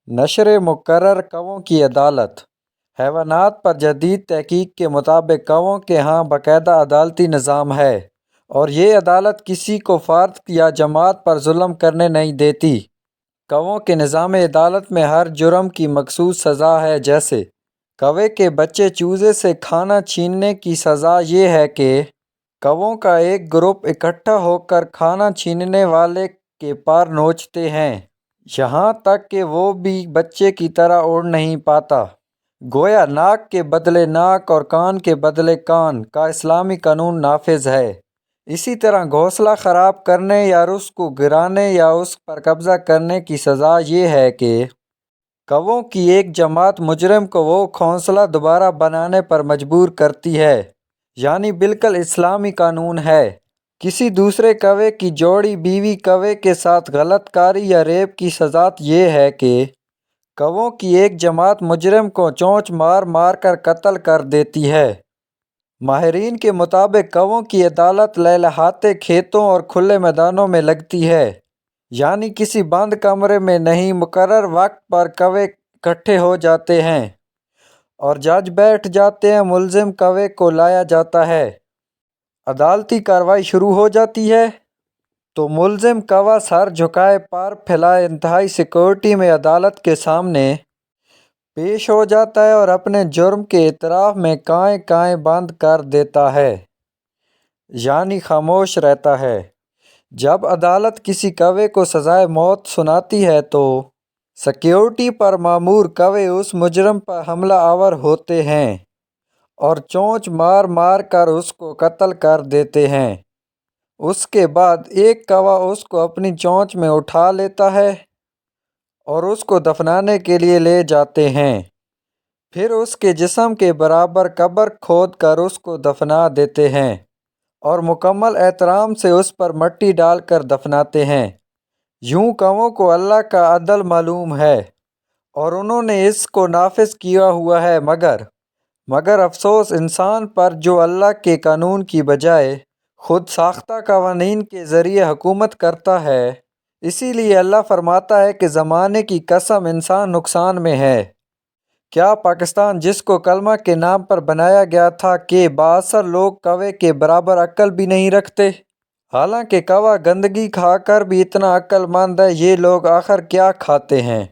نشر مقرر کووں کی عدالت۔ حیوانات پر جدید تحقیق کے مطابق کووں کے ہاں باقاعدہ عدالتی نظام ہے، اور یہ عدالت کسی کو فرد یا جماعت پر ظلم کرنے نہیں دیتی۔ کووں کے نظام عدالت میں ہر جرم کی مخصوص سزا ہے، جیسے کوے کے بچے چوزے سے کھانا چھیننے کی سزا یہ ہے کہ کووں کا ایک گروپ اکٹھا ہو کر کھانا چھیننے والے کے پر نوچتے ہیں، یہاں تک کہ وہ بھی بچے کی طرح اڑ نہیں پاتا۔ گویا ناک کے بدلے ناک اور کان کے بدلے کان کا اسلامی قانون نافذ ہے۔ اسی طرح گھونسلہ خراب کرنے یا اس کو گرانے یا اس پر قبضہ کرنے کی سزا یہ ہے کہ کووں کی ایک جماعت مجرم کو وہ گھونسلہ دوبارہ بنانے پر مجبور کرتی ہے، یعنی بالکل اسلامی قانون ہے۔ کسی دوسرے کوے کی جوڑی بیوی کوے کے ساتھ غلط کاری یا ریپ کی سزا یہ ہے کہ کووں کی ایک جماعت مجرم کو چونچ مار مار کر قتل کر دیتی ہے۔ ماہرین کے مطابق کووں کی عدالت لہلہاتے کھیتوں اور کھلے میدانوں میں لگتی ہے، یعنی کسی بند کمرے میں نہیں۔ مقرر وقت پر کوے اکٹھے ہو جاتے ہیں اور جج بیٹھ جاتے ہیں، ملزم کوے کو لایا جاتا ہے، عدالتی کارروائی شروع ہو جاتی ہے تو ملزم کوا سر جھکائے پر پھیلائے انتہائی سیکورٹی میں عدالت کے سامنے پیش ہو جاتا ہے اور اپنے جرم کے اعتراف میں کائیں کائیں بند کر دیتا ہے، یعنی خاموش رہتا ہے۔ جب عدالت کسی کوے کو سزائے موت سناتی ہے تو سیکورٹی پر مامور کوے اس مجرم پر حملہ آور ہوتے ہیں اور چونچ مار مار کر اس کو قتل کر دیتے ہیں۔ اس کے بعد ایک کوا اس کو اپنی چونچ میں اٹھا لیتا ہے اور اس کو دفنانے کے لیے لے جاتے ہیں، پھر اس کے جسم کے برابر قبر کھود کر اس کو دفنا دیتے ہیں اور مکمل احترام سے اس پر مٹی ڈال کر دفناتے ہیں۔ یوں کووں کو اللہ کا عدل معلوم ہے اور انہوں نے اس کو نافذ کیا ہوا ہے، مگر افسوس انسان پر جو اللہ کے قانون کی بجائے خود ساختہ قوانین کے ذریعے حکومت کرتا ہے۔ اسی لیے اللہ فرماتا ہے کہ زمانے کی قسم انسان نقصان میں ہے۔ کیا پاکستان جس کو کلمہ کے نام پر بنایا گیا تھا کہ بااثر لوگ کوے کے برابر عقل بھی نہیں رکھتے؟ حالانکہ کوا گندگی کھا کر بھی اتنا عقل مند ہے، یہ لوگ آخر کیا کھاتے ہیں؟